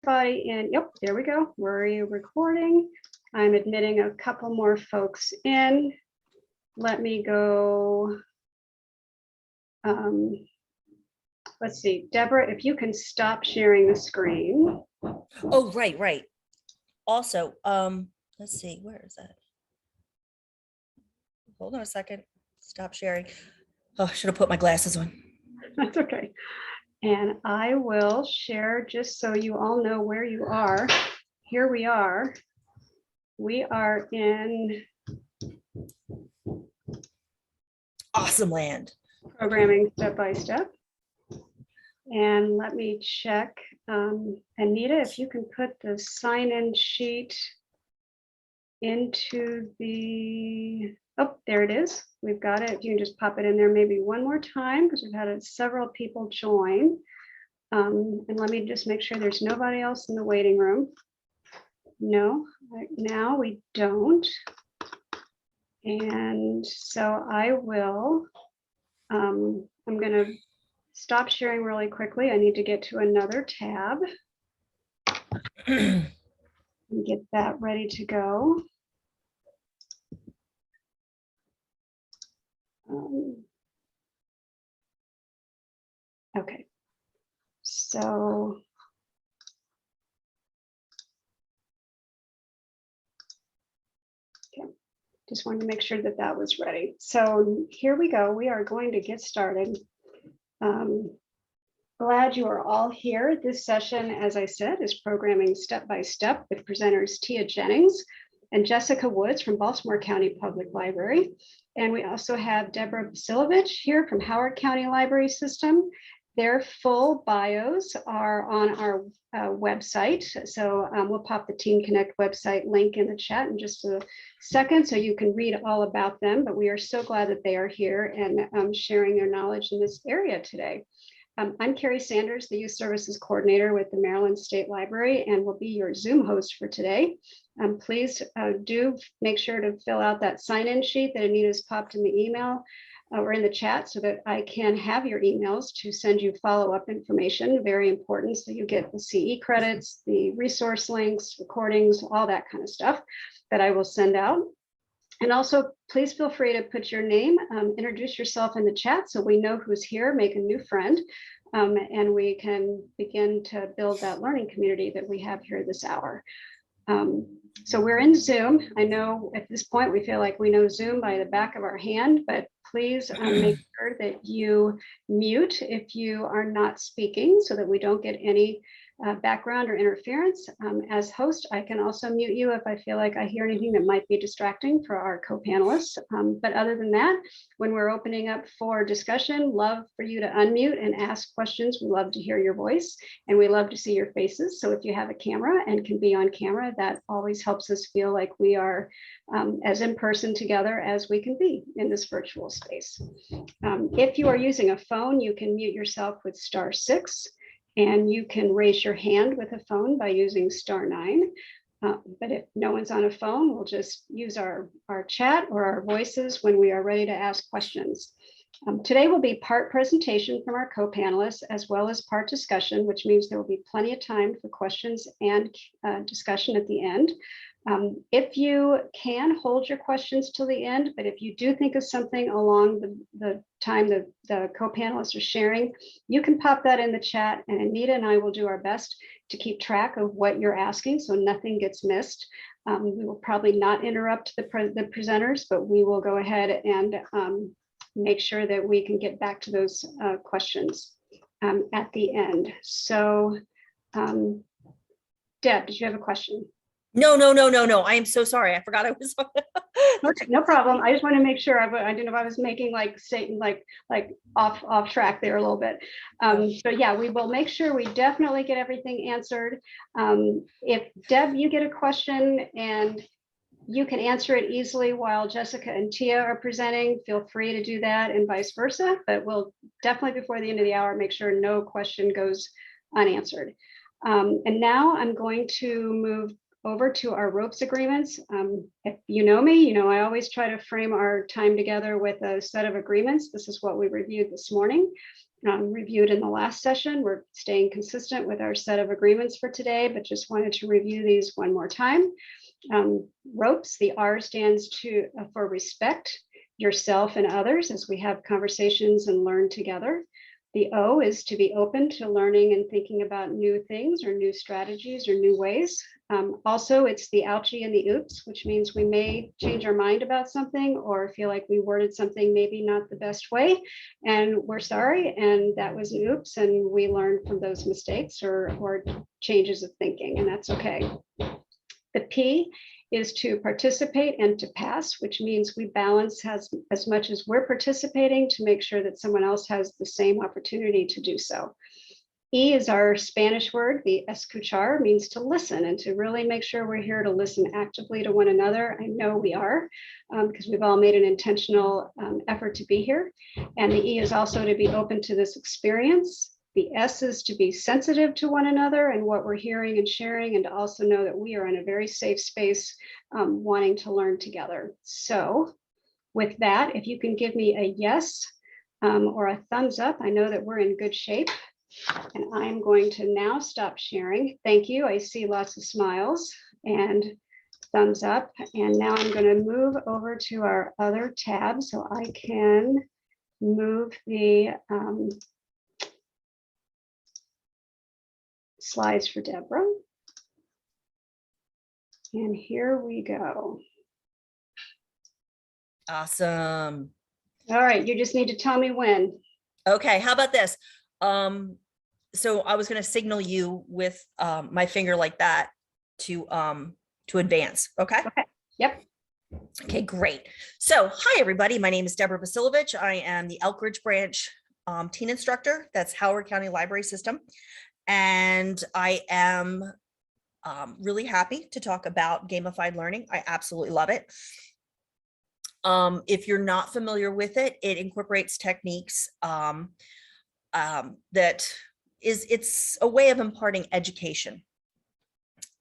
everybody in. Yep, there we go. We're recording. I'm admitting a couple more folks in. Let me go. Let's see, Deborah, if you can stop sharing the screen. Oh, right. Also, let's see, where is that? Hold on a second. Stop sharing. Oh, I should have put my glasses on. That's okay. And I will share just so you all know where you are. Here we are. We are in Awesome land. Programming Step by Step. And let me check. Anita, if you can put the sign-in sheet into the, oh, there it is. We've got it. You can just pop it in there maybe one more time because we've had several people join. And let me just make sure there's nobody else in the waiting room. No, right now we don't. And so I will, I'm going to stop sharing really quickly. I need to get to another tab and get that ready to go. Okay, so okay, just wanted to make sure that that was ready. So here we go. We are going to get started. Glad you are all here. This session, as I said, is Programming Step by Step with presenters Tia Jennings and Jessica Woods from Baltimore County Public Library. And we also have Deborah Vasilevich here from Howard County Library System. Their full bios are on our website. So we'll pop the Teen Connect website link in the chat in just a second so you can read all about them. But we are so glad that they are here and sharing their knowledge in this area today. I'm Carrie Sanders, the Youth Services Coordinator with the Maryland State Library, and will be your Zoom host for today. Please do make sure to fill out that sign-in sheet that Anita's popped in the email or in the chat so that I can have your emails to send you follow-up information. Very important, so you get the CE credits, the resource links, recordings, all that kind of stuff that I will send out. And also, please feel free to put your name, introduce yourself in the chat so we know who's here, make a new friend, and we can begin to build that learning community that we have here this hour. So we're in Zoom. I know at this point we feel like we know Zoom by the back of our hand, but please make sure that you mute if you are not speaking so that we don't get any background or interference. As host, I can also mute you if I feel like I hear anything that might be distracting for our co-panelists. But other than that, when we're opening up for discussion, love for you to unmute and ask questions. We love to hear your voice and we love to see your faces. So if you have a camera and can be on camera, that always helps us feel like we are as in person together as we can be in this virtual space. If you are using a phone, you can mute yourself with *6. And you can raise your hand with a phone by using *9. But if no one's on a phone, we'll just use our chat or our voices when we are ready to ask questions. Today will be part presentation from our co-panelists as well as part discussion, which means there will be plenty of time for questions and discussion at the end. If you can, hold your questions till the end, but if you do think of something along the time that the co-panelists are sharing, you can pop that in the chat and Anita and I will do our best to keep track of what you're asking so nothing gets missed. We will probably not interrupt the presenters, but we will go ahead and make sure that we can get back to those questions at the end. So, Deb, did you have a question? No. I am so sorry. I forgot I was on. Okay, no problem. I just want to make sure I didn't know if I was making like Satan like off track there a little bit. But yeah, we will make sure we definitely get everything answered. If Deb, you get a question and you can answer it easily while Jessica and Tia are presenting, feel free to do that and vice versa. But we'll definitely before the end of the hour make sure no question goes unanswered. And now I'm going to move over to our ropes agreements. If you know me, you know I always try to frame our time together with a set of agreements. This is what we reviewed this morning. reviewed in the last session. We're staying consistent with our set of agreements for today, but just wanted to review these one more time. Ropes, the R stands for respect yourself and others as we have conversations and learn together. The O is to be open to learning and thinking about new things or new strategies or new ways. Also, it's the ouchie and the oops, which means we may change our mind about something or feel like we worded something maybe not the best way. And we're sorry. And that was an oops. And we learned from those mistakes or changes of thinking, and that's okay. The P is to participate and to pass, which means we balance as much as we're participating to make sure that someone else has the same opportunity to do so. E is our Spanish word. The escuchar means to listen and to really make sure we're here to listen actively to one another. I know we are because we've all made an intentional effort to be here. And the E is also to be open to this experience. The S is to be sensitive to one another and what we're hearing and sharing, and to also know that we are in a very safe space wanting to learn together. So with that, if you can give me a yes or a thumbs up, I know that we're in good shape. And I'm going to now stop sharing. Thank you. I see lots of smiles and thumbs up. And now I'm going to move over to our other tab so I can move the slides for Deborah. And here we go. Awesome. All right, you just need to tell me when. Okay, how about this? So I was going to signal you with my finger like that to advance. Okay. Okay. Yep. Okay, great. So hi, everybody. My name is Deborah Vasilevich. I am the Elkridge branch teen instructor. That's Howard County Library System. And I am really happy to talk about gamified learning. I absolutely love it. If you're not familiar with it, it incorporates techniques that it's a way of imparting education.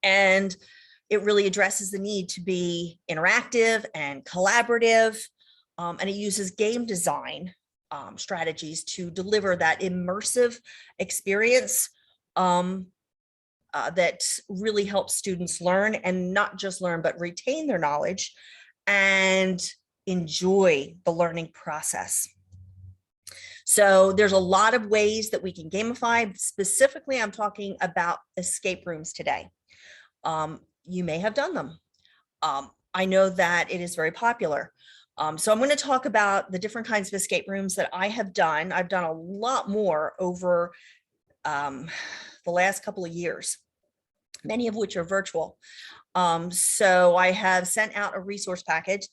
And it really addresses the need to be interactive and collaborative. And it uses game design strategies to deliver that immersive experience that really helps students learn, and not just learn, but retain their knowledge and enjoy the learning process. So there's a lot of ways that we can gamify. Specifically, I'm talking about escape rooms today. You may have done them. I know that it is very popular. So I'm going to talk about the different kinds of escape rooms that I have done. I've done a lot more over the last couple of years, many of which are virtual. So I have sent out a resource package.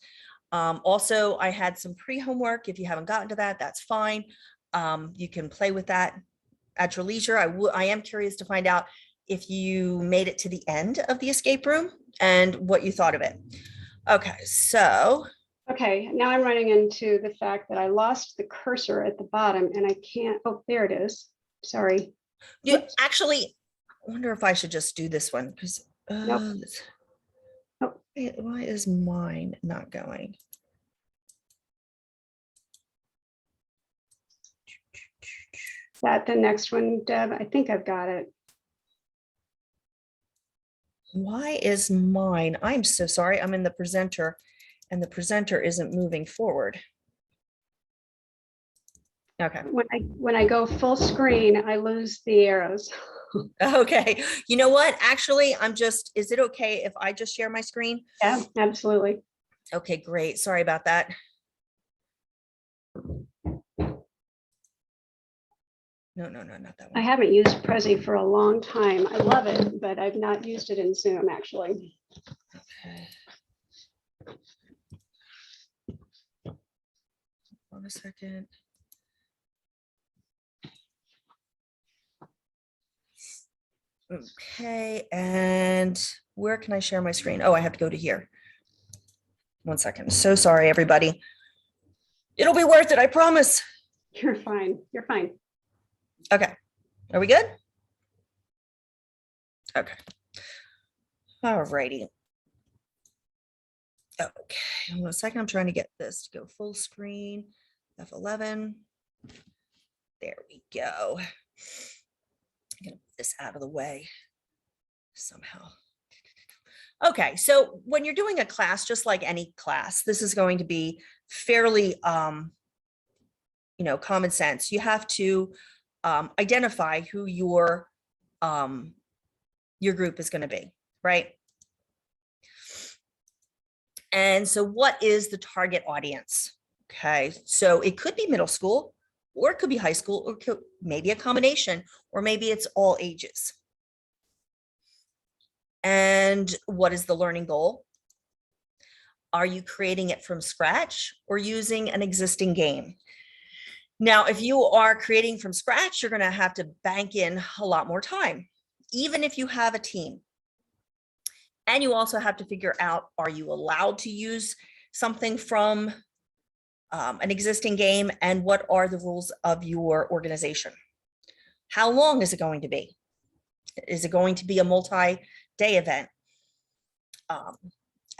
Also, I had some pre-homework. If you haven't gotten to that, that's fine. You can play with that at your leisure. I am curious to find out if you made it to the end of the escape room and what you thought of it. Okay, so. Okay, now I'm running into the fact that I lost the cursor at the bottom and I can't, oh, there it is. Sorry. Yeah, actually, I wonder if I should just do this one because Nope. Oh. Why is mine not going? That the next one, Deb? I think I've got it. Why is mine? I'm so sorry. I'm in the presenter and the presenter isn't moving forward. Okay. When I go full screen, I lose the arrows. Okay. You know what? Actually, is it okay if I just share my screen? Yeah, absolutely. Okay, great. Sorry about that. No, not that one. I haven't used Prezi for a long time. I love it, but I've not used it in Zoom actually. Okay. Hold on a second. Okay, and where can I share my screen? Oh, I have to go to here. 1 second. So sorry, everybody. It'll be worth it, I promise. You're fine. You're fine. Okay, are we good? Okay. All righty. Okay, 1 second. I'm trying to get this to go full screen. F11. There we go. I'm gonna put this out of the way somehow. Okay, so when you're doing a class, just like any class, this is going to be fairly, common sense. You have to identify who your group is going to be, right? And so what is the target audience? Okay, so it could be middle school, or it could be high school, or maybe a combination, or maybe it's all ages. And what is the learning goal? Are you creating it from scratch or using an existing game? Now, if you are creating from scratch, you're going to have to bank in a lot more time, even if you have a team. And you also have to figure out, are you allowed to use something from an existing game, and what are the rules of your organization? How long is it going to be? Is it going to be a multi-day event?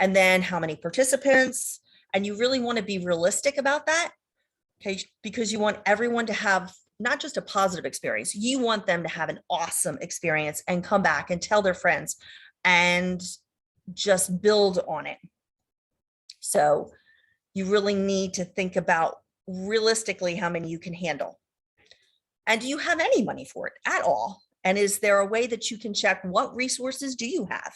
And then how many participants? And you really want to be realistic about that, okay? Because you want everyone to have not just a positive experience, you want them to have an awesome experience and come back and tell their friends and just build on it. So you really need to think about realistically how many you can handle. And do you have any money for it at all? And is there a way that you can check what resources do you have?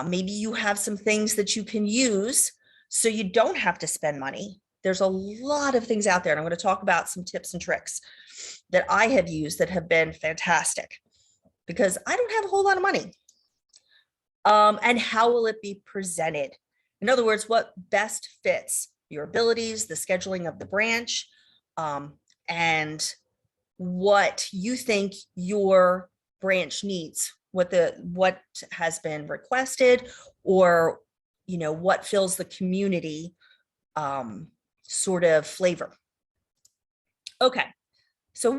Maybe you have some things that you can use so you don't have to spend money. There's a lot of things out there, and I'm going to talk about some tips and tricks that I have used that have been fantastic, because I don't have a whole lot of money. And how will it be presented? In other words, what best fits your abilities, the scheduling of the branch, and what you think your branch needs, what has been requested, or what fills the community sort of flavor. Okay, so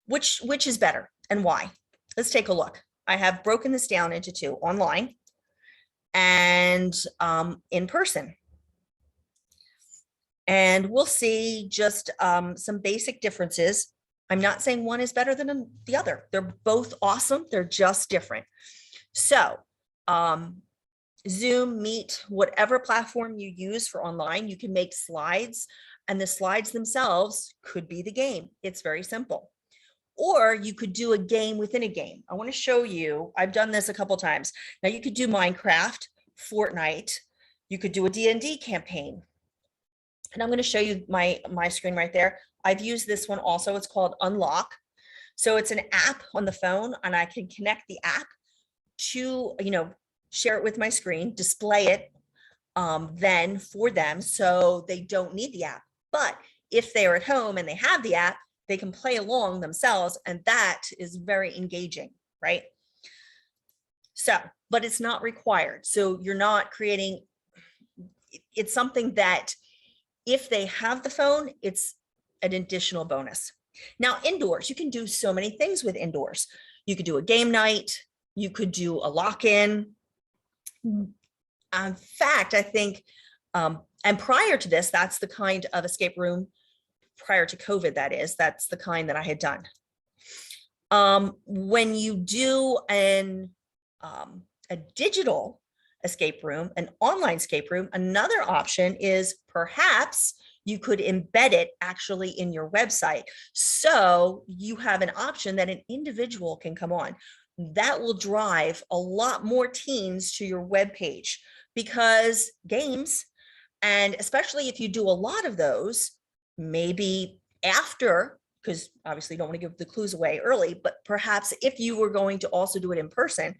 which is better and why? Let's take a look. I have broken this down into two: online and in person. And we'll see just some basic differences. I'm not saying one is better than the other. They're both awesome. They're just different. So Zoom, Meet, whatever platform you use for online, you can make slides, and the slides themselves could be the game. It's very simple. Or you could do a game within a game. I want to show you, I've done this a couple times. Now you could do Minecraft, Fortnite, you could do a D&D campaign. And I'm going to show you my screen right there. I've used this one also. It's called Unlock. So it's an app on the phone, and I can connect the app to, share it with my screen, display it then for them, so they don't need the app. But if they're at home and they have the app, they can play along themselves, and that is very engaging, right? So, but it's not required. So you're not creating, it's something that if they have the phone, it's an additional bonus. Now, indoors, you can do so many things with indoors. You could do a game night, you could do a lock-in. In fact, I think, and prior to this, that's the kind of escape room, prior to COVID, that's the kind that I had done. When you do a digital escape room, an online escape room, another option is perhaps you could embed it actually in your website. So you have an option that an individual can come on. That will drive a lot more teens to your webpage, because games, and especially if you do a lot of those, maybe after, because obviously you don't want to give the clues away early, but perhaps if you were going to also do it in person,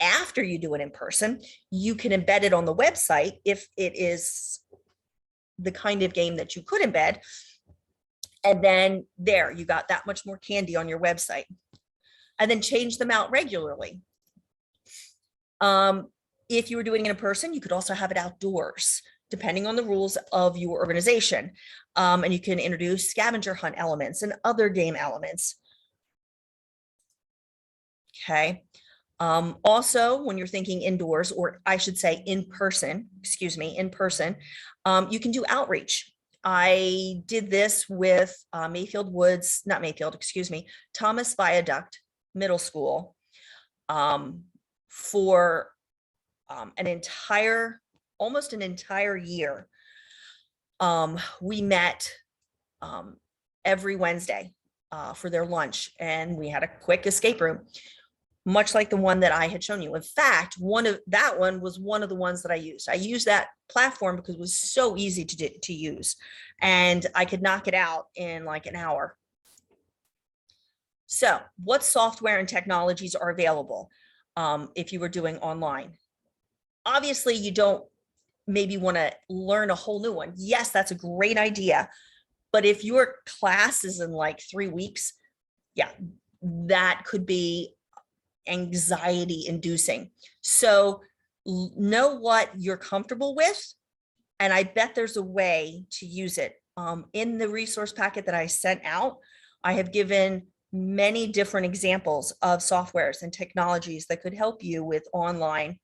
after you do it in person, you can embed it on the website if it is the kind of game that you could embed. And then there, you got that much more candy on your website. And then change them out regularly. If you were doing it in person, you could also have it outdoors, depending on the rules of your organization. And you can introduce scavenger hunt elements and other game elements. Okay. Also, when you're thinking indoors, or I should say in person, you can do outreach. I did this with Thomas Viaduct Middle School for almost an entire year. We met every Wednesday for their lunch, and we had a quick escape room, much like the one that I had shown you. In fact, that one was one of the ones that I used. I used that platform because it was so easy to use, and I could knock it out in like an hour. So what software and technologies are available if you were doing online? Obviously, you don't maybe want to learn a whole new one. Yes, that's a great idea. But if your class is in like 3 weeks, yeah, that could be anxiety inducing. So know what you're comfortable with. And I bet there's a way to use it. In the resource packet that I sent out, I have given many different examples of softwares and technologies that could help you with online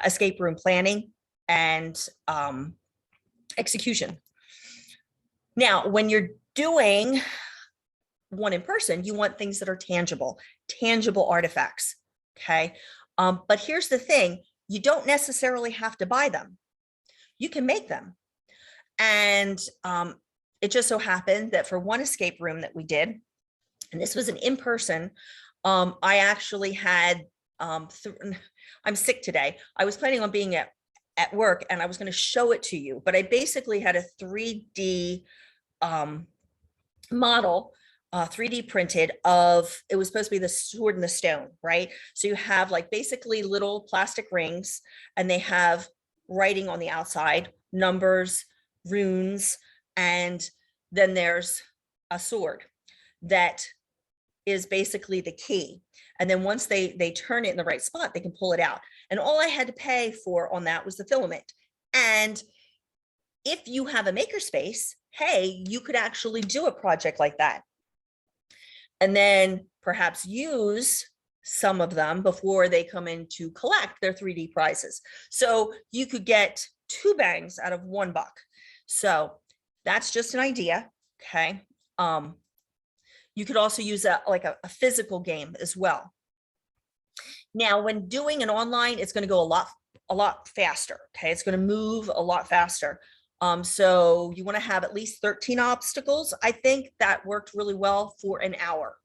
escape room planning and execution. Now, when you're doing one in person, you want things that are tangible artifacts, okay? But here's the thing, you don't necessarily have to buy them. You can make them. And it just so happened that for one escape room that we did, and this was an in-person, I actually had, I'm sick today. I was planning on being at work and I was going to show it to you, but I basically had a 3D model, 3D printed of, it was supposed to be the sword and the stone, right? So you have like basically little plastic rings, and they have writing on the outside, numbers, runes, and then there's a sword that is basically the key. And then once they turn it in the right spot, they can pull it out. And all I had to pay for on that was the filament. And if you have a makerspace, hey, you could actually do a project like that. And then perhaps use some of them before they come in to collect their 3D prizes. So you could get 2 bangs out of 1 buck. So that's just an idea, okay? You could also use a physical game as well. Now, when doing an online, it's going to go a lot faster, okay? It's going to move a lot faster. So you want to have at least 13 obstacles. I think that worked really well for an hour.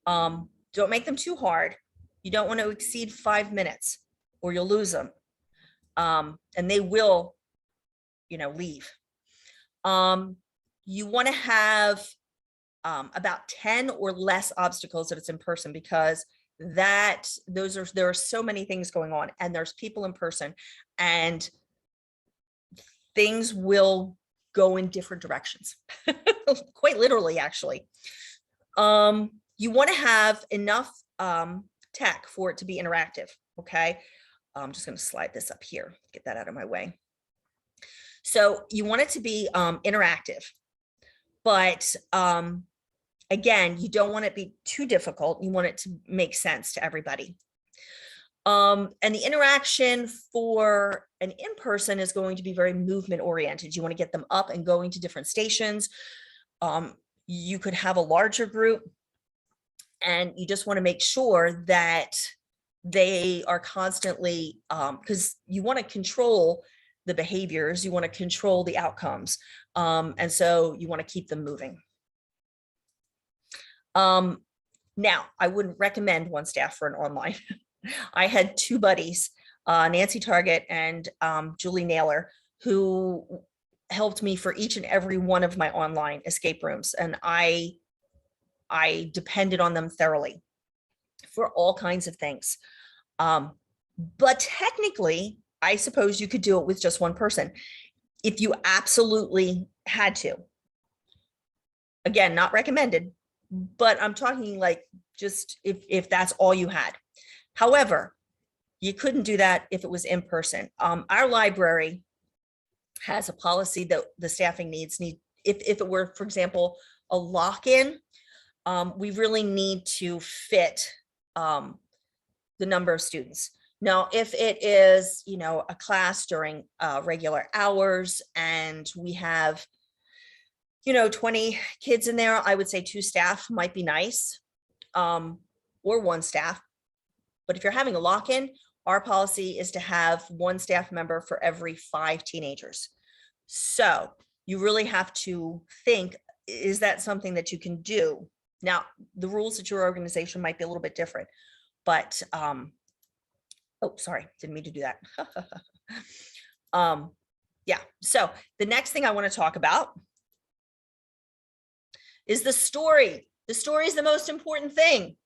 Don't make them too hard. You don't want to exceed 5 minutes or you'll lose them. And they will, leave. You want to have about 10 or less obstacles if it's in person, because there are so many things going on, and there's people in person, and things will go in different directions, quite literally, actually. You want to have enough tech for it to be interactive, okay? I'm just going to slide this up here, get that out of my way. So you want it to be interactive, but again, you don't want it to be too difficult. You want it to make sense to everybody. And the interaction for an in-person is going to be very movement oriented. You want to get them up and going to different stations. You could have a larger group, and you just want to make sure that they are constantly, because you want to control the behaviors, you want to control the outcomes. And so you want to keep them moving. Now, I wouldn't recommend one staff for an online. I had 2 buddies, Nancy Target and Julie Naylor, who helped me for each and every one of my online escape rooms. And I depended on them thoroughly for all kinds of things. But technically, I suppose you could do it with just one person if you absolutely had to. Again, not recommended, but I'm talking like just if that's all you had. However, you couldn't do that if it was in person. Our library has a policy that the staffing needs. If it were, for example, a lock-in, we really need to fit the number of students. Now, if it is, a class during regular hours and we have, 20 kids in there, I would say 2 staff might be nice, or 1 staff. But if you're having a lock-in, our policy is to have 1 staff member for every 5 teenagers. So you really have to think, is that something that you can do? Now, the rules at your organization might be a little bit different, but, oh, sorry, didn't mean to do that. Yeah, so the next thing I want to talk about is the story. The story is the most important thing.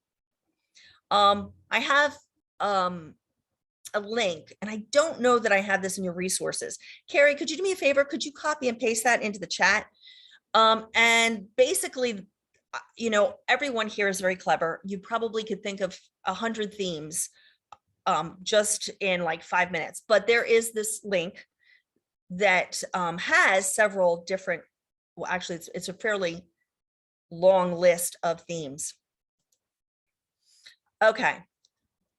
I have a link, and I don't know that I have this in your resources. Carrie, could you do me a favor? Could you copy and paste that into the chat? And basically, everyone here is very clever. You probably could think of 100 themes just in like 5 minutes, but there is this link that has several different, well, actually it's a fairly long list of themes. Okay.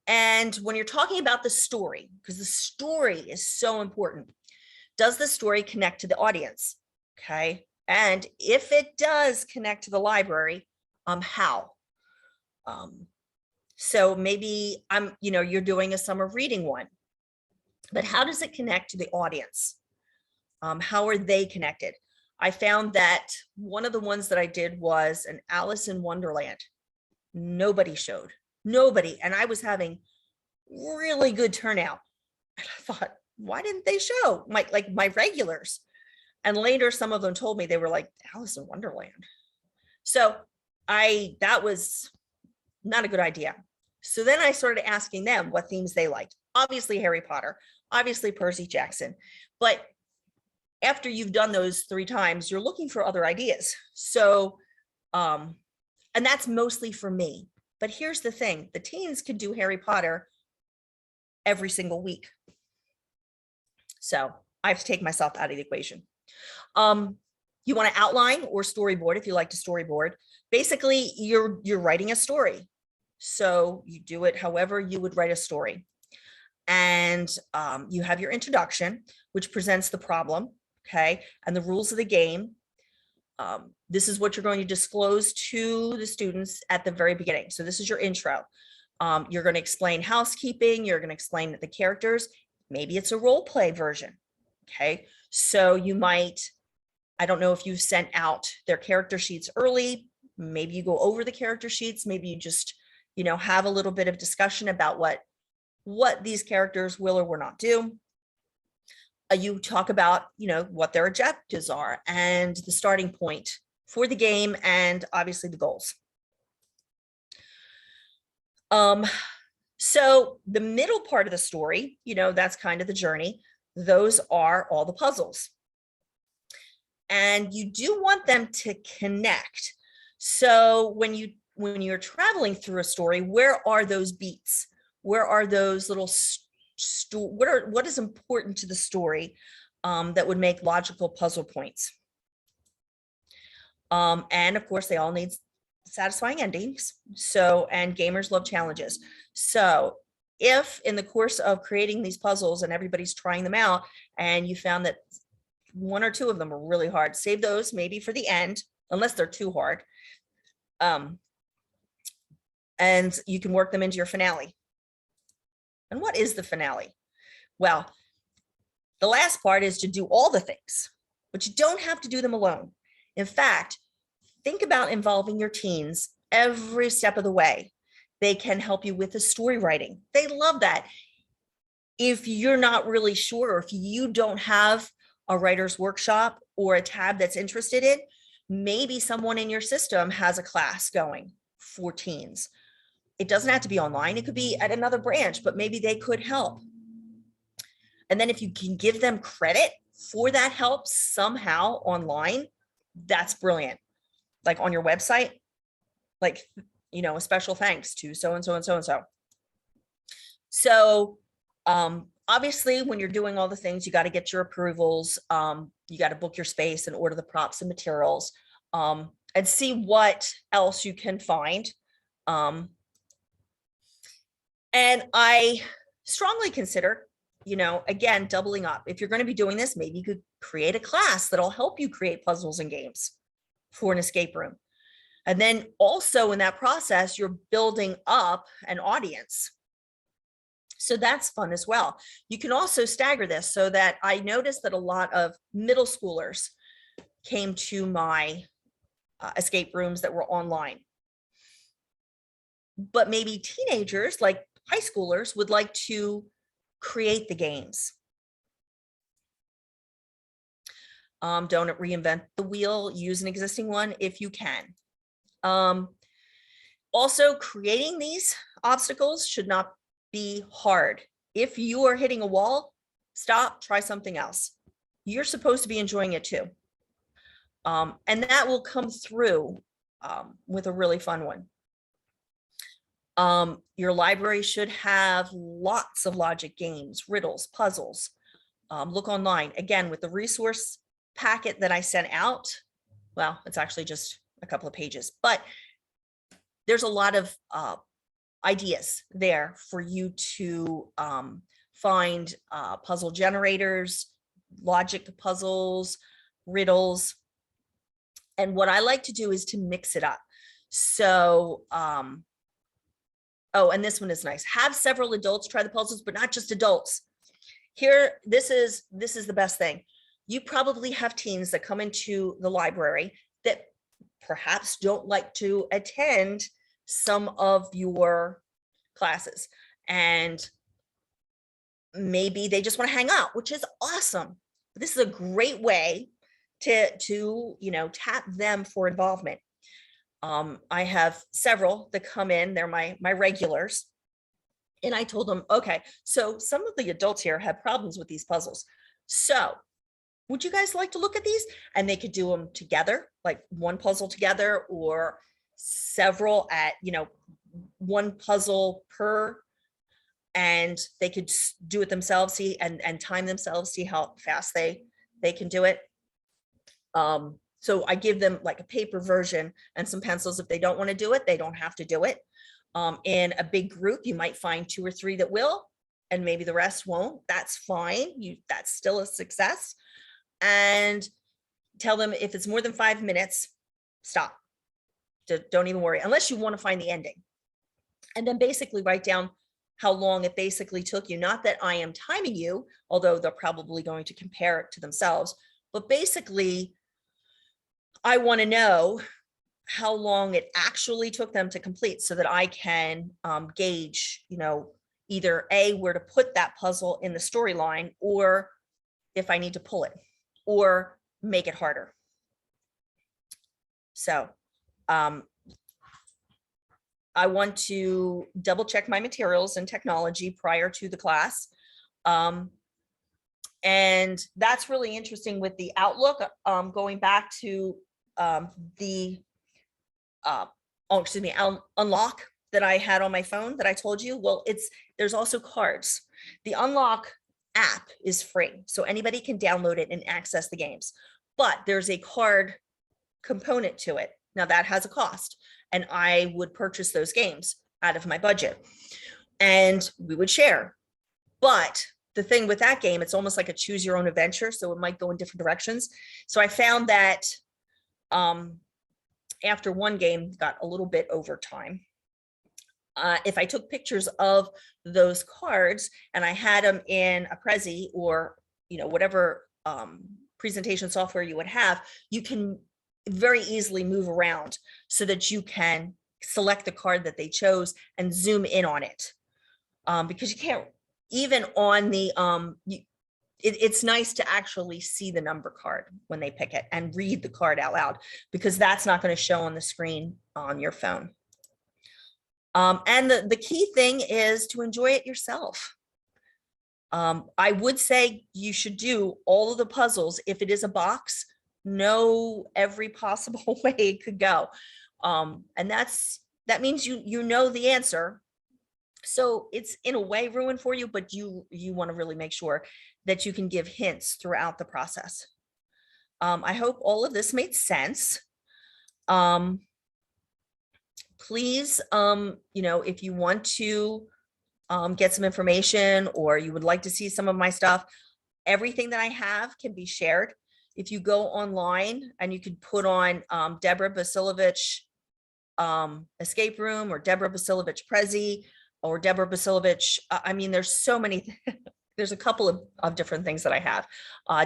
And when you're talking about the story, because the story is so important, does the story connect to the audience? Okay. And if it does connect to the library, how? So maybe you're doing a summer reading one, but how does it connect to the audience? How are they connected? I found that one of the ones that I did was an Alice in Wonderland. Nobody showed, nobody. And I was having really good turnout. And I thought, why didn't they show my regulars? And later, some of them told me they were like Alice in Wonderland. So that was not a good idea. So then I started asking them what themes they liked. Obviously Harry Potter, obviously Percy Jackson. But after you've done those 3 times, you're looking for other ideas. So, and that's mostly for me. But here's the thing, the teens could do Harry Potter every single week. So I have to take myself out of the equation. You want to outline or storyboard if you like to storyboard. Basically, you're writing a story. So you do it however you would write a story. And you have your introduction, which presents the problem, okay, and the rules of the game. This is what you're going to disclose to the students at the very beginning. So this is your intro. You're going to explain housekeeping. You're going to explain the characters. Maybe it's a role play version, okay? So you might, I don't know if you sent out their character sheets early. Maybe you go over the character sheets. Maybe you just, have a little bit of discussion about what these characters will or will not do. You talk about, what their objectives are and the starting point for the game and obviously the goals. So the middle part of the story, that's kind of the journey. Those are all the puzzles. And you do want them to connect. So when you're traveling through a story, where are those beats? Where are those little what is important to the story that would make logical puzzle points? And of course, they all need satisfying endings. So, and gamers love challenges. So if in the course of creating these puzzles and everybody's trying them out and you found that 1 or 2 of them are really hard, save those maybe for the end, unless they're too hard. And you can work them into your finale. And what is the finale? Well, the last part is to do all the things, but you don't have to do them alone. In fact, think about involving your teens every step of the way. They can help you with the story writing. They love that. If you're not really sure, or if you don't have a writer's workshop or a tab that's interested in, maybe someone in your system has a class going for teens. It doesn't have to be online. It could be at another branch, but maybe they could help. And then if you can give them credit for that help somehow online, that's brilliant. Like on your website, like, a special thanks to so-and-so and so-and-so. So obviously, when you're doing all the things, you got to get your approvals. You got to book your space and order the props and materials, and see what else you can find. And I strongly consider, again, doubling up. If you're going to be doing this, maybe you could create a class that'll help you create puzzles and games for an escape room. And then also in that process, you're building up an audience. So that's fun as well. You can also stagger this so that I noticed that a lot of middle schoolers came to my escape rooms that were online. But maybe teenagers, like high schoolers, would like to create the games. Don't reinvent the wheel, use an existing one if you can. Also, creating these obstacles should not be hard. If you are hitting a wall, stop, try something else. You're supposed to be enjoying it too. And that will come through with a really fun one. Your library should have lots of logic games, riddles, puzzles. Look online. Again, with the resource packet that I sent out, well, it's actually just a couple of pages, but there's a lot of ideas there for you to find puzzle generators, logic puzzles, riddles. And what I like to do is to mix it up. So, oh, and this one is nice. Have several adults try the puzzles, but not just adults. Here, this is the best thing. You probably have teens that come into the library that perhaps don't like to attend some of your classes, and maybe they just want to hang out, which is awesome. This is a great way to tap them for involvement. I have several that come in, they're my regulars, and I told them, okay, so some of the adults here have problems with these puzzles, so would you guys like to look at these? And they could do them together, like one puzzle together, or several at one puzzle per, and they could do it themselves, see and time themselves, see how fast they can do it. So I give them like a paper version and some pencils. If they don't want to do it, they don't have to do it. In a big group, you might find 2 or 3 that will, and maybe the rest won't. That's fine. That's still a success. And tell them if it's more than 5 minutes, stop. Don't even worry, unless you want to find the ending. And then basically write down how long it basically took you. Not that I am timing you, although they're probably going to compare it to themselves, but basically I want to know how long it actually took them to complete so that I can gauge, either A, where to put that puzzle in the storyline, or if I need to pull it or make it harder. So I want to double check my materials and technology prior to the class. And that's really interesting with the Outlook, going back to the Unlock that I had on my phone that I told you. Well, there's also cards. The Unlock app is free, so anybody can download it and access the games, but there's a card component to it. Now that has a cost, and I would purchase those games out of my budget and we would share. But the thing with that game, it's almost like a choose your own adventure, so it might go in different directions. So I found that after one game got a little bit over time, if I took pictures of those cards and I had them in a Prezi or whatever presentation software you would have, you can very easily move around so that you can select the card that they chose and zoom in on it, because you can't even on the it's nice to actually see the number card when they pick it and read the card out loud, because that's not going to show on the screen on your phone. And the key thing is to enjoy it yourself. I would say you should do all of the puzzles. If it is a box, know every possible way it could go. And that means you know the answer. So it's in a way ruined for you, but you want to really make sure that you can give hints throughout the process. I hope all of this made sense. Please, if you want to get some information, or you would like to see some of my stuff, everything that I have can be shared. If you go online and you can put on Deborah Vasilevich escape room, or Deborah Vasilevich Prezi, or Deborah Vasilevich, I mean, there's so many, there's a couple of different things that I have.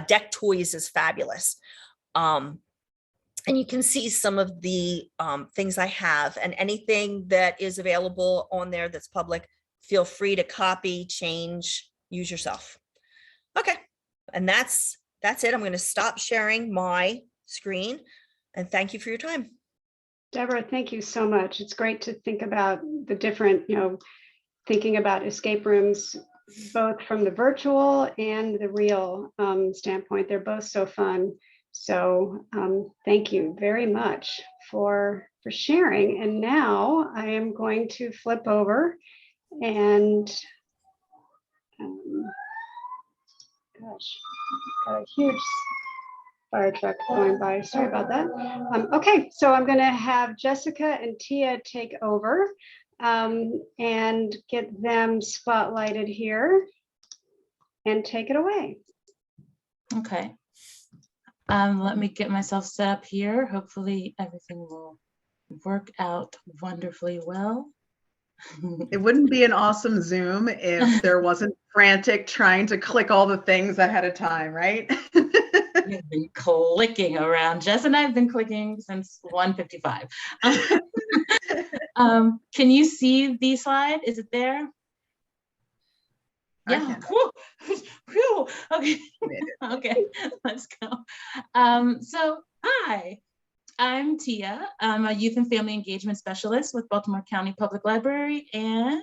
Deck Toys is fabulous. And you can see some of the things I have, and anything that is available on there that's public, feel free to copy, change, use yourself. Okay, and that's it. I'm going to stop sharing my screen, and thank you for your time. Deborah, thank you so much. It's great to think about the different, thinking about escape rooms, both from the virtual and the real standpoint. They're both so fun. So thank you very much for sharing. And now I am going to flip over and gosh, got a huge fire truck going by. Sorry about that. Okay, so I'm going to have Jessica and Tia take over and get them spotlighted here and take it away. Okay. Let me get myself set up here. Hopefully everything will work out wonderfully well. It wouldn't be an awesome Zoom if there wasn't frantic trying to click all the things ahead of time, right? We've been clicking around. Jess and I have been clicking since 1:55. Can you see the slide? Is it there? Yeah. Whew. Okay. Okay. Let's go. So hi. I'm Tia. I'm a youth and family engagement specialist with Baltimore County Public Library, and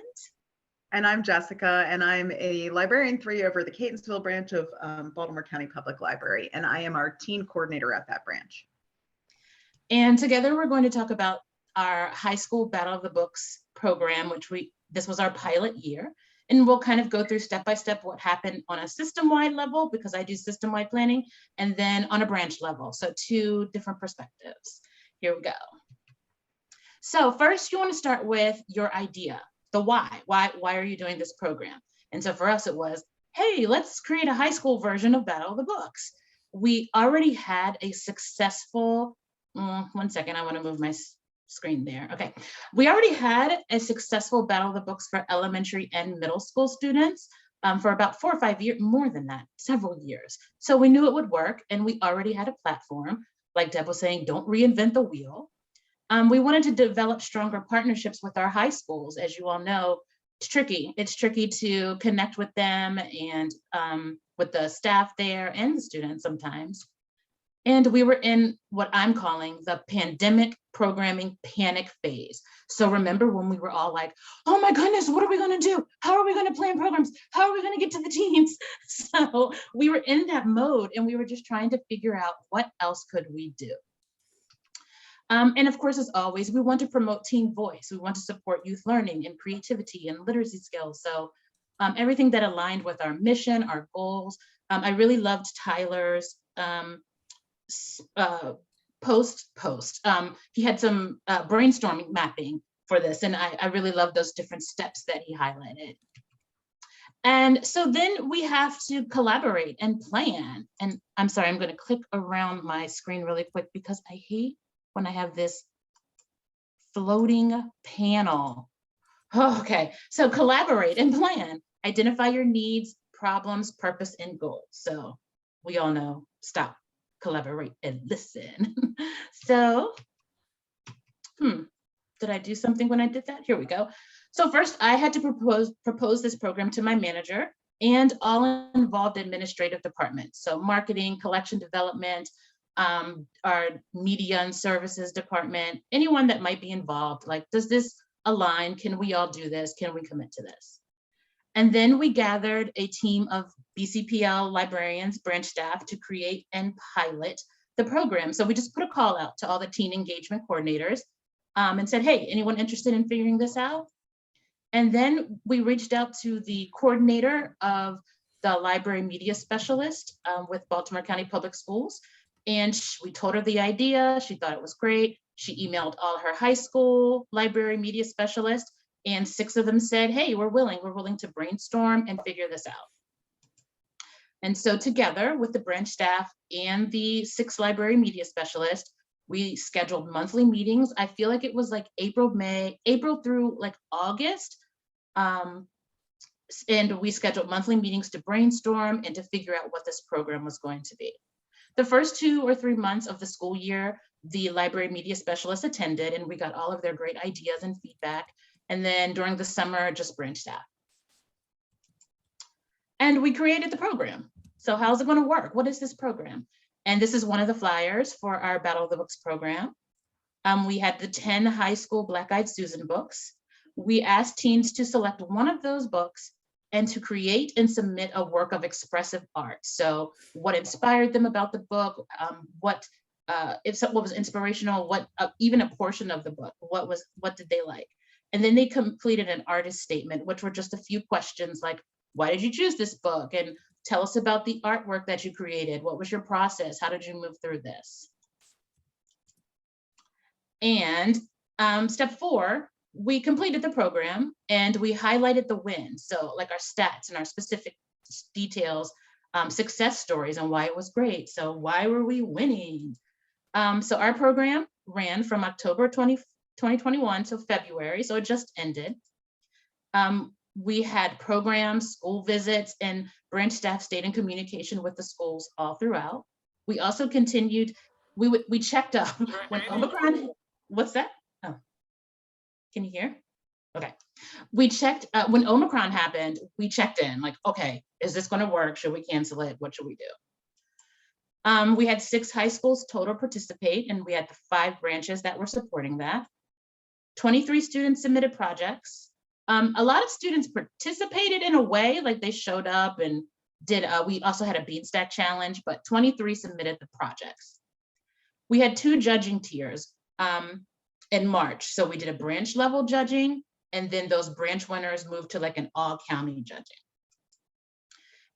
I'm Jessica, and I'm a librarian 3 over the Catonsville branch of Baltimore County Public Library, and I am our teen coordinator at that branch. And together we're going to talk about our high school Battle of the Books program, which this was our pilot year, and we'll kind of go through step by step what happened on a system-wide level, because I do system-wide planning, and then on a branch level. So 2 different perspectives. Here we go. So first, you want to start with your idea, the why. Why are you doing this program? And so for us, it was, hey, let's create a high school version of Battle of the Books. We already had a successful, one second, I want to move my screen there. Okay. We already had a successful Battle of the Books for elementary and middle school students for about 4 or 5 years, more than that, several years. So we knew it would work, and we already had a platform. Like Deb was saying, don't reinvent the wheel. We wanted to develop stronger partnerships with our high schools. As you all know, it's tricky. It's tricky to connect with them and with the staff there and the students sometimes. And we were in what I'm calling the pandemic programming panic phase. So remember when we were all like, oh my goodness, what are we going to do? How are we going to plan programs? How are we going to get to the teens? So we were in that mode, and we were just trying to figure out what else could we do. And of course, as always, we want to promote teen voice. We want to support youth learning and creativity and literacy skills. So everything that aligned with our mission, our goals. I really loved Tyler's post. He had some brainstorming mapping for this, and I really love those different steps that he highlighted. And so then we have to collaborate and plan. And I'm sorry, I'm going to click around my screen really quick because I hate when I have this floating panel. Oh, okay, so collaborate and plan. Identify your needs, problems, purpose, and goals. So we all know, stop, collaborate, and listen. So, did I do something when I did that? Here we go. So first, I had to propose this program to my manager and all involved administrative departments. So marketing, collection development, our media and services department, anyone that might be involved. Like, does this align? Can we all do this? Can we commit to this? And then we gathered a team of BCPL librarians, branch staff, to create and pilot the program. So we just put a call out to all the teen engagement coordinators and said, hey, anyone interested in figuring this out? And then we reached out to the coordinator of the library media specialist with Baltimore County Public Schools. And we told her the idea. She thought it was great. She emailed all her high school library media specialists, and 6 of them said, hey, we're willing to brainstorm and figure this out. And so together with the branch staff and the 6 library media specialists, we scheduled monthly meetings. I feel like it was like April through like August. And we scheduled monthly meetings to brainstorm and to figure out what this program was going to be. The first 2 or 3 months of the school year, the library media specialists attended and we got all of their great ideas and feedback. And then during the summer, just branch staff. And we created the program. So how's it going to work? What is this program? And this is one of the flyers for our Battle of the Books program. We had the 10 high school Black-Eyed Susan books. We asked teens to select one of those books and to create and submit a work of expressive art. So what inspired them about the book, what was inspirational, even a portion of the book, what did they like? And then they completed an artist statement, which were just a few questions like, why did you choose this book? And tell us about the artwork that you created. What was your process? How did you move through this? And step 4, we completed the program and we highlighted the wins. So like our stats and our specific details, success stories and why it was great. So why were we winning? So our program ran from October 2021 to February. So it just ended. We had programs, school visits, and branch staff stayed in communication with the schools all throughout. We also continued, we checked up when Omicron, what's that? Oh, can you hear? Okay. We checked, when Omicron happened, we checked in like, okay, is this gonna work? Should we cancel it? What should we do? We had 6 high schools total participate and we had the 5 branches that were supporting that. 23 students submitted projects. A lot of students participated in a way, like they showed up and did, we also had a bead stack challenge, but 23 submitted the projects. We had 2 judging tiers in March. So we did a branch level judging and then those branch winners moved to like an all county judging.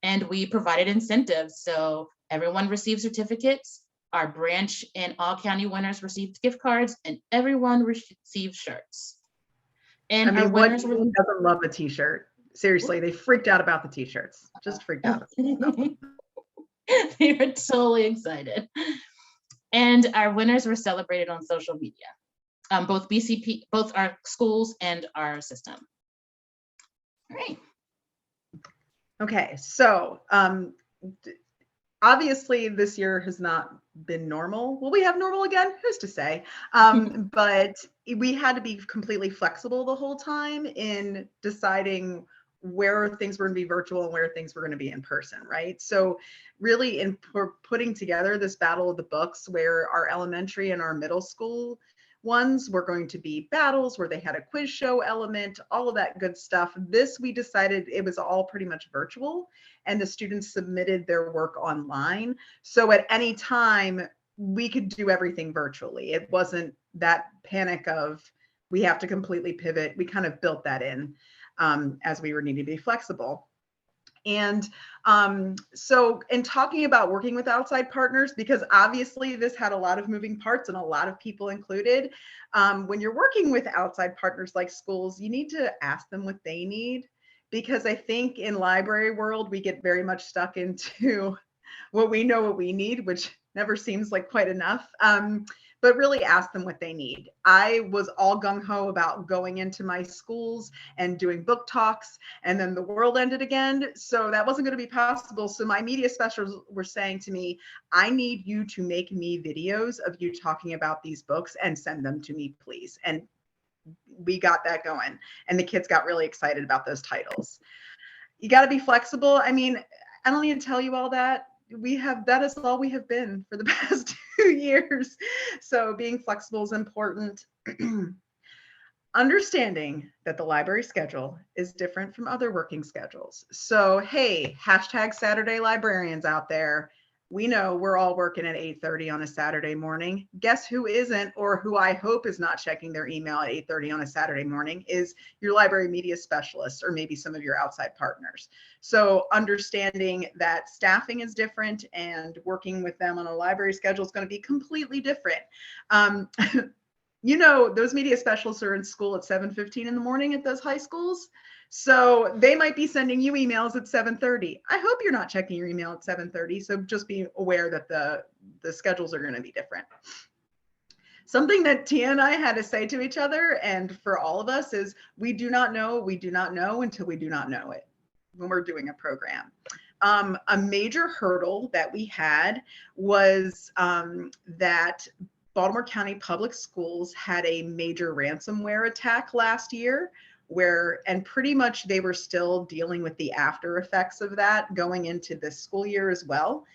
And we provided incentives. So everyone received certificates, our branch and all county winners received gift cards and everyone received shirts. And I mean, our winners what doesn't love a t-shirt? Seriously, they freaked out about the t-shirts. Just freaked out. They were totally excited. And our winners were celebrated on social media, both BCP, both our schools and our system. All right. Okay, so obviously this year has not been normal. Will we have normal again? Who's to say? But we had to be completely flexible the whole time in deciding where things were going to be virtual and where things were going to be in person, right? So really in putting together this Battle of the Books where our elementary and our middle school ones were going to be battles where they had a quiz show element, all of that good stuff. This, we decided it was all pretty much virtual and the students submitted their work online. So at any time we could do everything virtually. It wasn't that panic of we have to completely pivot. We kind of built that in as we were needing to be flexible. And so in talking about working with outside partners, because obviously this had a lot of moving parts and a lot of people included, when you're working with outside partners like schools, you need to ask them what they need, because I think in library world, we get very much stuck into what we know what we need, which never seems like quite enough. But really ask them what they need. I was all gung-ho about going into my schools and doing book talks, and then the world ended again. So that wasn't going to be possible. So my media specialists were saying to me, I need you to make me videos of you talking about these books and send them to me, please. And we got that going. And the kids got really excited about those titles. You got to be flexible. I mean, I don't need to tell you all that. That is all we have been for the past 2 years. So being flexible is important. Understanding that the library schedule is different from other working schedules. So, hey, hashtag Saturday librarians out there. We know we're all working at 8:30 on a Saturday morning. Guess who isn't, or who I hope is not checking their email at 8:30 on a Saturday morning, is your library media specialist, or maybe some of your outside partners. So understanding that staffing is different and working with them on a library schedule is going to be completely different. those media specialists are in school at 7:15 in the morning at those high schools. So they might be sending you emails at 7:30. I hope you're not checking your email at 7:30. So just be aware that the schedules are going to be different. Something that Tia and I had to say to each other, and for all of us, is we do not know until we do not know it when we're doing a program. A major hurdle that we had was that Baltimore County Public Schools had a major ransomware attack last year, and pretty much they were still dealing with the after effects of that going into this school year as well.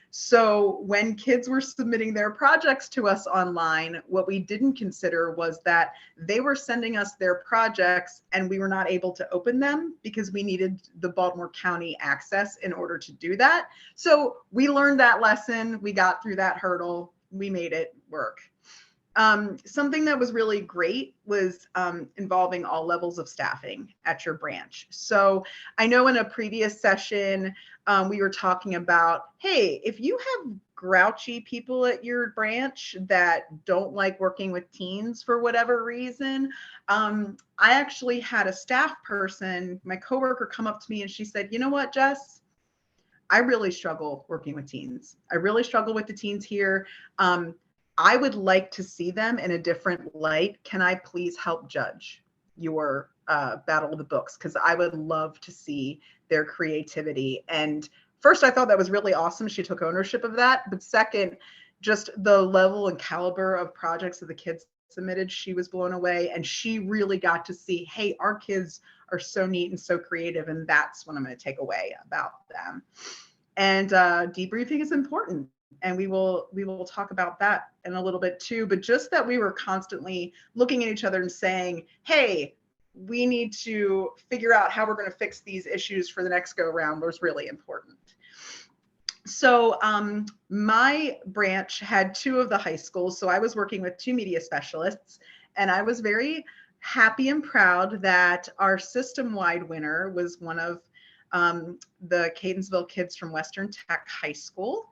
So when kids were submitting their projects to us online, what we didn't consider was that they were sending us their projects and we were not able to open them because we needed the Baltimore County access in order to do that. So we learned that lesson. We got through that hurdle. We made it work. Something that was really great was involving all levels of staffing at your branch. So I know in a previous session, we were talking about, hey, if you have grouchy people at your branch that don't like working with teens for whatever reason, I actually had a staff person, my coworker, come up to me and she said, you know what, Jess? I really struggle working with teens. I really struggle with the teens here. I would like to see them in a different light. Can I please help judge your Battle of the Books? Because I would love to see their creativity. And first, I thought that was really awesome. She took ownership of that. But second, just the level and caliber of projects that the kids submitted, she was blown away. And she really got to see, hey, our kids are so neat and so creative. And that's what I'm going to take away about them. And debriefing is important. And we will talk about that in a little bit too, but just that we were constantly looking at each other and saying, hey, we need to figure out how we're going to fix these issues for the next go round was really important. So my branch had 2 of the high schools. So I was working with 2 media specialists, and I was very happy and proud that our system-wide winner was one of the Cadensville kids from Western Tech High School.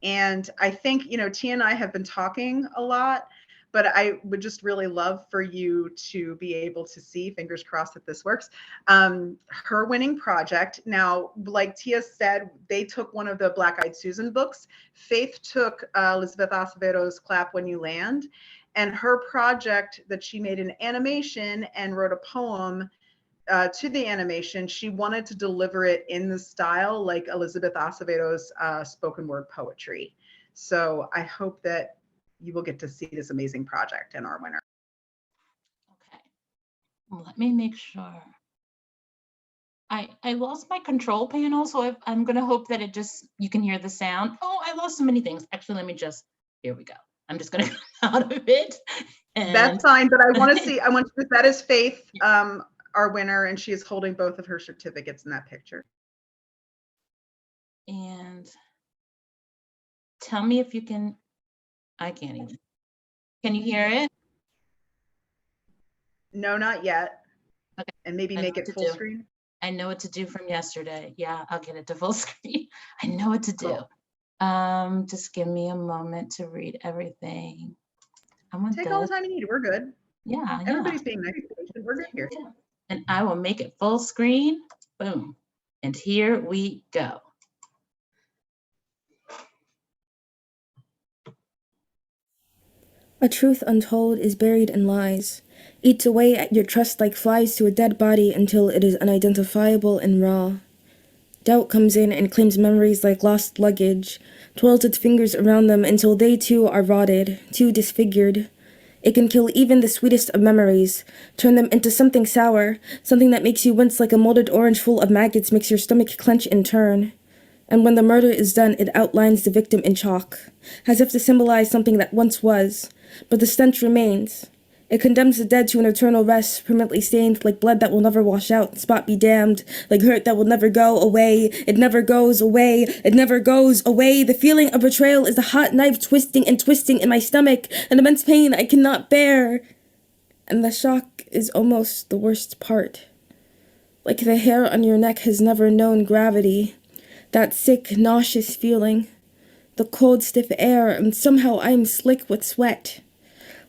And I think, Tia and I have been talking a lot, but I would just really love for you to be able to see, fingers crossed that this works, her winning project. Now, like Tia said, they took one of the Black Eyed Susan books. Faith took Elizabeth Acevedo's Clap When You Land, and her project that she made an animation and wrote a poem to the animation. She wanted to deliver it in the style like Elizabeth Acevedo's spoken word poetry. So I hope that you will get to see this amazing project and our winner. Okay, well, let me make sure. I lost my control panel, so I'm going to hope that you can hear the sound. Oh, I lost so many things. Actually, here we go. I'm just going to come out of it. That's fine, but I want to see, that is Faith, our winner, and she is holding both of her certificates in that picture. And tell me if you can, I can't even. Can you hear it? No, not yet. Okay. And maybe make it full screen. I know what to do from yesterday. Yeah, I'll get it to full screen. I know what to do. Cool. Just give me a moment to read everything. Take all the time you need. We're good. Yeah. Everybody's being nice. We're good here. Yeah. And I will make it full screen. Boom. And here we go. A truth untold is buried in lies, eats away at your trust like flies to a dead body until it is unidentifiable and raw. Doubt comes in and claims memories like lost luggage, twirls its fingers around them until they too are rotted, too disfigured. It can kill even the sweetest of memories, turn them into something sour, something that makes you wince like a molded orange full of maggots makes your stomach clench and turn. And when the murder is done, it outlines the victim in chalk, as if to symbolize something that once was, but the stench remains. It condemns the dead to an eternal rest, permanently stained like blood that will never wash out, spot be damned, like hurt that will never go away. It never goes away, it never goes away. The feeling of betrayal is the hot knife twisting and twisting in my stomach, an immense pain I cannot bear. And the shock is almost the worst part. Like the hair on your neck has never known gravity. That sick, nauseous feeling. The cold, stiff air, and somehow I am slick with sweat.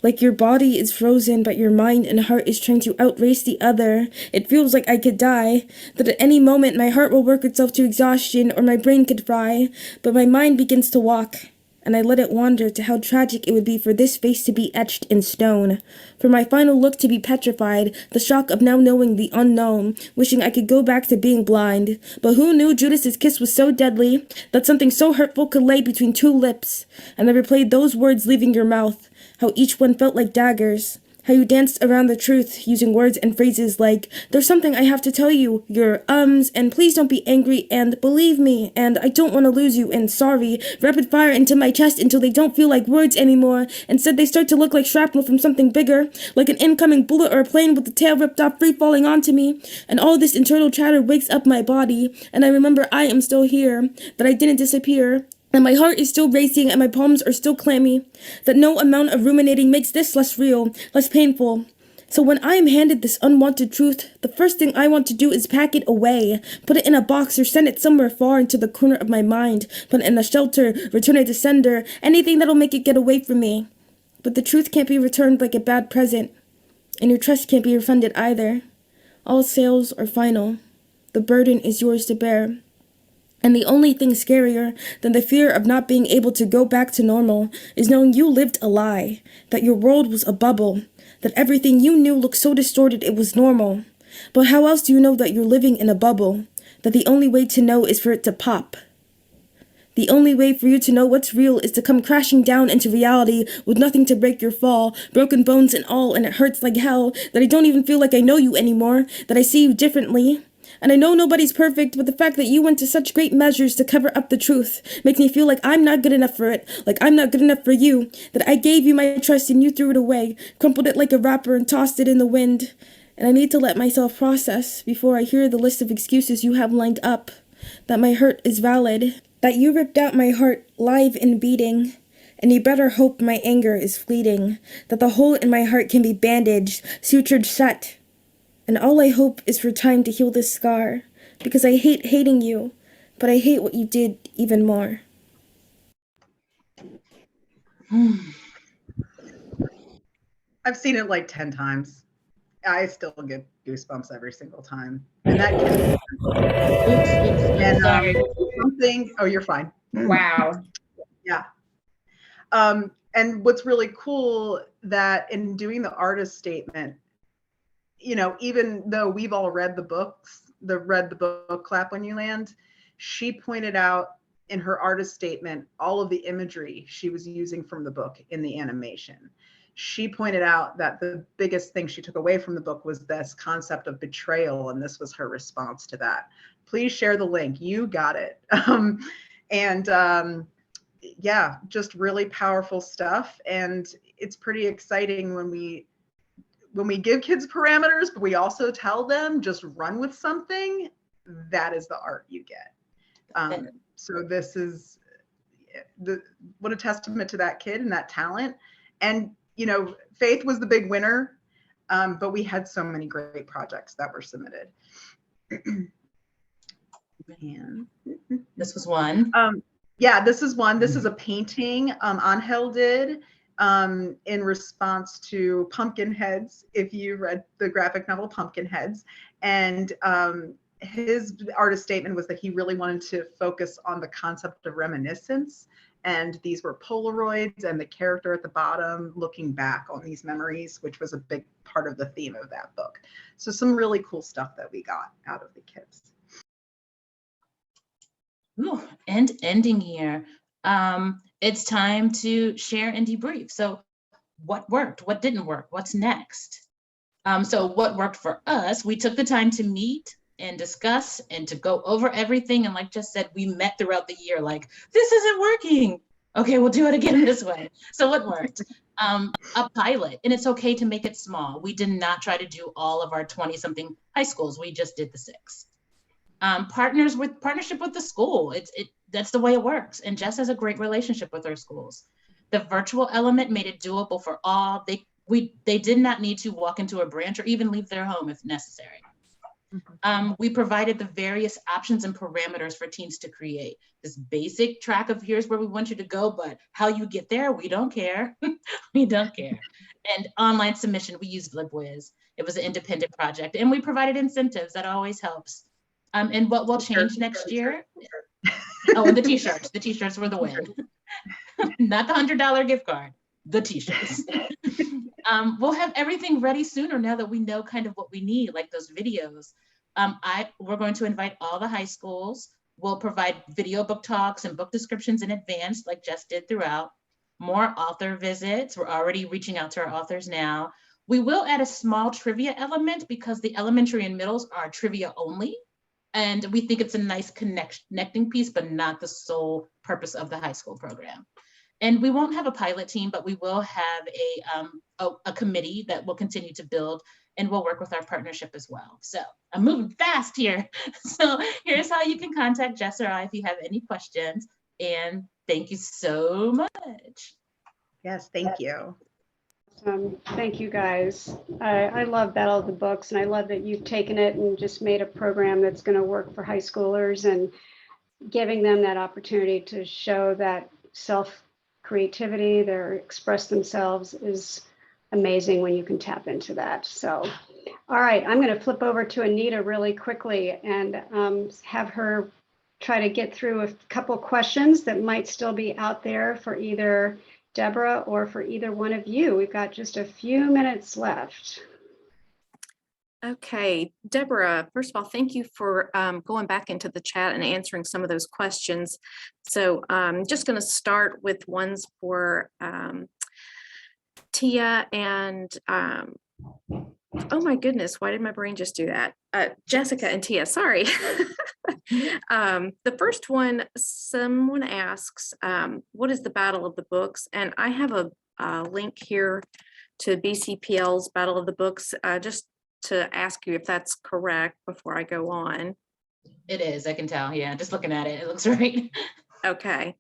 Like your body is frozen, but your mind and heart is trying to outrace the other. It feels like I could die, that at any moment my heart will work itself to exhaustion or my brain could fry, but my mind begins to walk, and I let it wander to how tragic it would be for this face to be etched in stone, for my final look to be petrified, the shock of now knowing the unknown, wishing I could go back to being blind. But who knew Judas's kiss was so deadly, that something so hurtful could lay between two lips, and I replayed those words leaving your mouth, how each one felt like daggers, how you danced around the truth, using words and phrases like, there's something I have to tell you, your ums, and please don't be angry, and believe me, and I don't want to lose you, and sorry, rapid fire into my chest until they don't feel like words anymore. Instead, they start to look like shrapnel from something bigger, like an incoming bullet or a plane with the tail ripped off free falling onto me, and all this internal chatter wakes up my body, and I remember I am still here, that I didn't disappear, and my heart is still racing and my palms are still clammy, that no amount of ruminating makes this less real, less painful. So when I am handed this unwanted truth, the first thing I want to do is pack it away, put it in a box or send it somewhere far into the corner of my mind, put it in a shelter, return it to sender, anything that'll make it get away from me. But the truth can't be returned like a bad present, and your trust can't be refunded either. All sales are final. The burden is yours to bear. And the only thing scarier than the fear of not being able to go back to normal is knowing you lived a lie, that your world was a bubble, that everything you knew looked so distorted it was normal. But how else do you know that you're living in a bubble, that the only way to know is for it to pop? The only way for you to know what's real is to come crashing down into reality with nothing to break your fall, broken bones and all, and it hurts like hell, that I don't even feel like I know you anymore, that I see you differently. And I know nobody's perfect, but the fact that you went to such great measures to cover up the truth makes me feel like I'm not good enough for it, like I'm not good enough for you, that I gave you my trust and you threw it away, crumpled it like a wrapper and tossed it in the wind. And I need to let myself process before I hear the list of excuses you have lined up, that my hurt is valid, that you ripped out my heart live and beating, and you better hope my anger is fleeting, that the hole in my heart can be bandaged, sutured shut. And all I hope is for time to heal this scar, because I hate hating you, but I hate what you did even more. I've seen it like 10 times. I still get goosebumps every single time. And that kid, and Sorry. something, oh, you're fine. Wow. Yeah. And what's really cool that in doing the artist statement, you know, even though we've all read the books, read the book Clap When You Land, she pointed out in her artist statement all of the imagery she was using from the book in the animation. She pointed out that the biggest thing she took away from the book was this concept of betrayal, and this was her response to that. Please share the link. You got it. Yeah, just really powerful stuff. And it's pretty exciting when we give kids parameters, but we also tell them just run with something. That is the art you get. So this is what a testament to that kid and that talent. And you know, Faith was the big winner, but we had so many great projects that were submitted. This was one. Yeah, this is one. This is a painting Angel did in response to Pumpkinheads, if you read the graphic novel Pumpkinheads. And his artist statement was that he really wanted to focus on the concept of reminiscence. And these were Polaroids and the character at the bottom looking back on these memories, which was a big part of the theme of that book. So some really cool stuff that we got out of the kids. Ooh, and ending here. It's time to share and debrief. So what worked? What didn't work? What's next? So what worked for us, we took the time to meet and discuss and to go over everything. And like Jess said, we met throughout the year, like, this isn't working. Okay, we'll do it again this way. So what worked? A pilot, and it's okay to make it small. We did not try to do all of our 20-something high schools. We just did the 6. Partnership with the school. That's the way it works. And Jess has a great relationship with her schools. The virtual element made it doable for all. They did not need to walk into a branch or even leave their home if necessary. We provided the various options and parameters for teens to create this basic track of here's where we want you to go, but how you get there, we don't care. We don't care. And online submission, we used LibWiz. It was an independent project, and we provided incentives. That always helps. And what will change next year? Oh, and the t-shirts. The t-shirts were the win. Not the $100 gift card, the t-shirts. We'll have everything ready sooner now that we know kind of what we need, like those videos. We're going to invite all the high schools. We'll provide video book talks and book descriptions in advance, like Jess did throughout. More author visits. We're already reaching out to our authors now. We will add a small trivia element because the elementary and middles are trivia only. And we think it's a nice connecting piece, but not the sole purpose of the high school program. And we won't have a pilot team, but we will have a committee that will continue to build, and we'll work with our partnership as well. So I'm moving fast here. So here's how you can contact Jess or I if you have any questions. And thank you so much. Yes, thank you. Thank you, guys. I love Battle of the Books, and I love that you've taken it and just made a program that's going to work for high schoolers, and giving them that opportunity to show that self-creativity, their express themselves, is amazing when you can tap into that. So, all right, I'm going to flip over to Anita really quickly and have her try to get through a couple questions that might still be out there for either Deborah or for either one of you. We've got just a few minutes left. Okay, Deborah, first of all, thank you for going back into the chat and answering some of those questions. So I'm just going to start with ones for Tia and, oh my goodness, why did my brain just do that? Jessica and Tia, sorry. The first one, someone asks, what is the Battle of the Books? And I have a link here to BCPL's Battle of the Books, just to ask you if that's correct before I go on. It is, I can tell. Yeah, just looking at it, it looks right. Okay.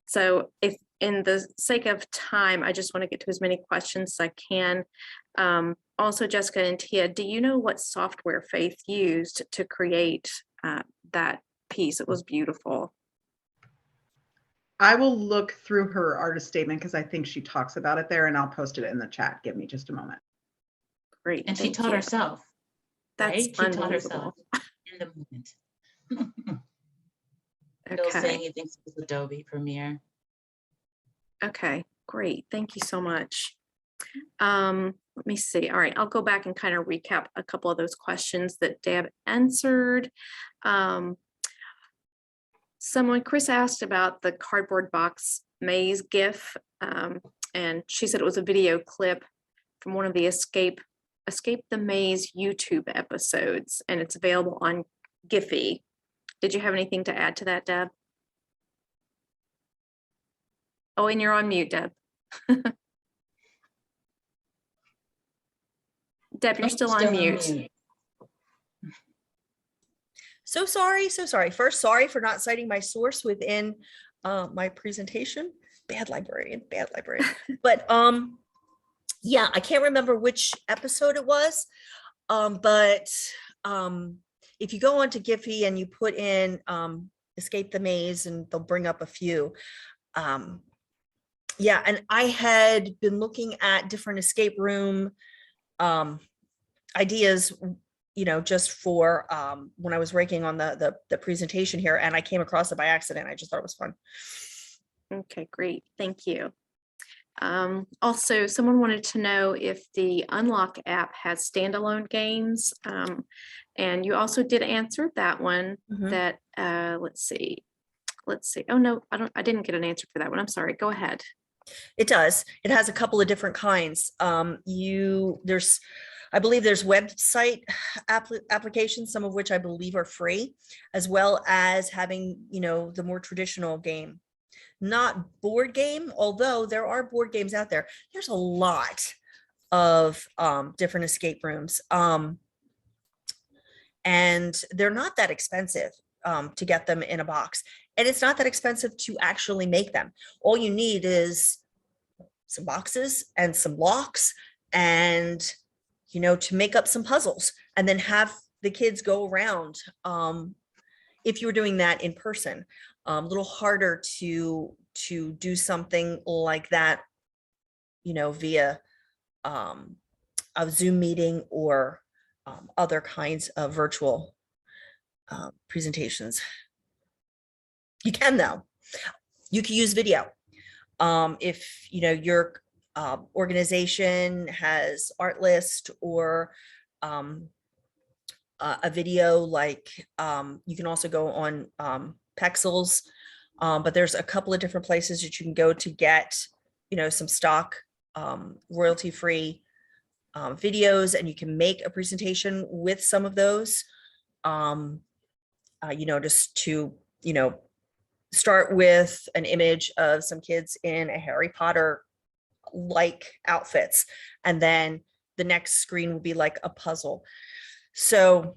So if in the sake of time, I just want to get to as many questions as I can. Also, Jessica and Tia, do you know what software Faith used to create that piece? It was beautiful. I will look through her artist statement because I think she talks about it there, and I'll post it in the chat. Give me just a moment. Great. And she taught herself. That's right? She taught herself in the moment. Bill's saying he thinks it was Adobe Premiere. Okay, great. Thank you so much. Let me see. All right, I'll go back and kind of recap a couple of those questions that Deb answered. Chris asked about the cardboard box maze GIF, and she said it was a video clip from one of the Escape the Maze YouTube episodes, and it's available on Giphy. Did you have anything to add to that, Deb? Oh, and you're on mute, Deb. Deb, you're still on mute. So sorry. First, sorry for not citing my source within my presentation. Bad librarian. But yeah, I can't remember which episode it was. But if you go onto Giphy and you put in Escape the Maze, and they'll bring up a few. Yeah, and I had been looking at different escape room ideas, you know, just for when I was working on the presentation here, and I came across it by accident. I just thought it was fun. Okay, great. Thank you. Also, someone wanted to know if the Unlock app has standalone games. And you also did answer that one. That let's see. Oh no, I didn't get an answer for that one. I'm sorry. Go ahead. It does. It has a couple of different kinds. I believe there's website applications, some of which I believe are free, as well as having, you know, the more traditional game, not board game, although there are board games out there. There's a lot of different escape rooms. And they're not that expensive to get them in a box. And it's not that expensive to actually make them. All you need is some boxes and some locks and, you know, to make up some puzzles, and then have the kids go around. If you were doing that in person, a little harder to do something like that, you know, via a Zoom meeting or other kinds of virtual presentations. You can, though. You can use video. If your organization has Artlist or a video, like you can also go on Pexels, but there's a couple of different places that you can go to get some stock royalty-free videos, and you can make a presentation with some of those, just to start with an image of some kids in a Harry Potter like outfits, and then the next screen will be like a puzzle. So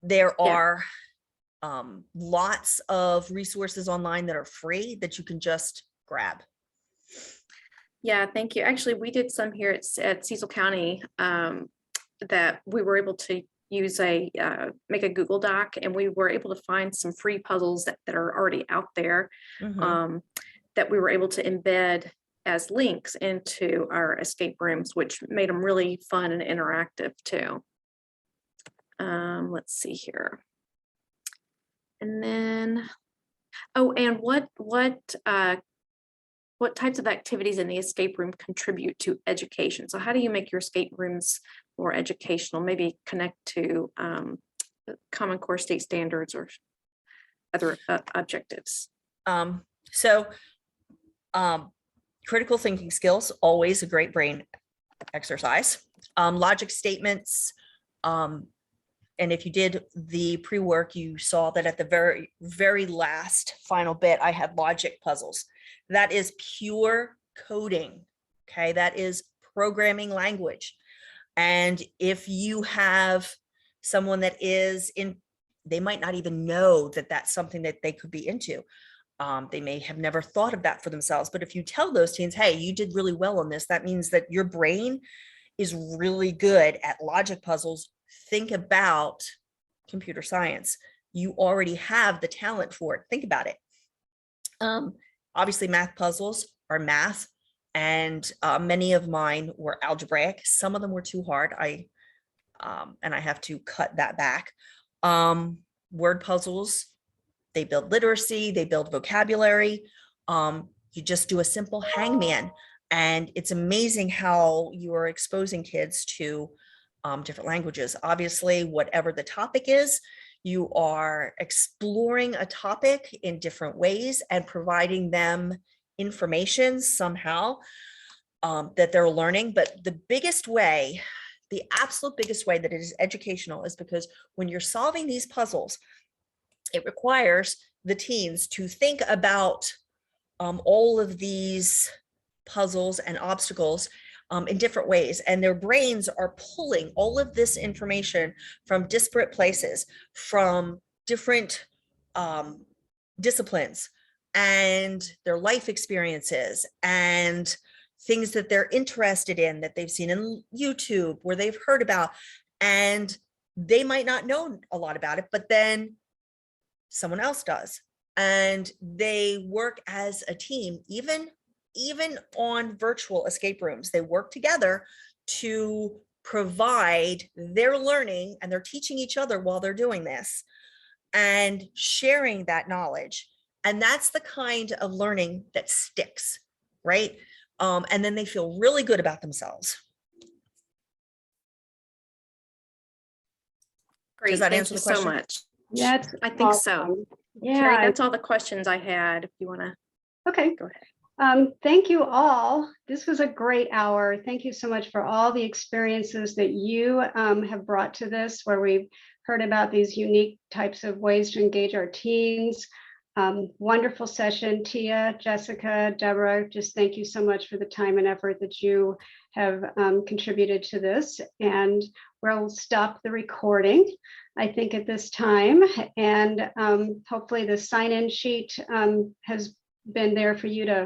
there are lots of resources online that are free that you can just grab. Yeah, thank you. Actually, we did some here at Cecil County that we were able to use make a Google Doc, and we were able to find some free puzzles that are already out there that we were able to embed as links into our escape rooms, which made them really fun and interactive too. Let's see here. And then, and what types of activities in the escape room contribute to education? So how do you make your escape rooms more educational? Maybe connect to Common Core state standards or other objectives. Critical thinking skills, always a great brain exercise. Logic statements. And if you did the pre-work, you saw that at the very, very last final bit, I had logic puzzles. That is pure coding. Okay, that is programming language. And if you have someone that is they might not even know that that's something that they could be into. They may have never thought of that for themselves. But if you tell those teens, hey, you did really well on this, that means that your brain is really good at logic puzzles. Think about computer science. You already have the talent for it. Think about it. Obviously, math puzzles are math, and many of mine were algebraic. Some of them were too hard. And I have to cut that back. Word puzzles, they build literacy, they build vocabulary. You just do a simple hangman, and it's amazing how you are exposing kids to different languages. Obviously, whatever the topic is, you are exploring a topic in different ways and providing them information somehow that they're learning. But the biggest way, the absolute biggest way that it is educational is because when you're solving these puzzles, it requires the teens to think about all of these puzzles and obstacles in different ways, and their brains are pulling all of this information from disparate places, from different disciplines and their life experiences and things that they're interested in, that they've seen in YouTube, where they've heard about, and they might not know a lot about it, but then someone else does, and they work as a team. Even on virtual escape rooms, they work together to provide their learning, and they're teaching each other while they're doing this and sharing that knowledge. And that's the kind of learning that sticks, right? And then they feel really good about themselves. Great. Does that Thank answer you the question? so much. That's I think so. awesome. Carrie, Yeah. that's all the questions I had. If you want to Okay. go ahead. Thank you all. This was a great hour. Thank you so much for all the experiences that you have brought to this, where we've heard about these unique types of ways to engage our teens. Wonderful session, Tia, Jessica, Deborah, just thank you so much for the time and effort that you have contributed to this. And we'll stop the recording, I think, at this time. And hopefully the sign-in sheet has been there for you to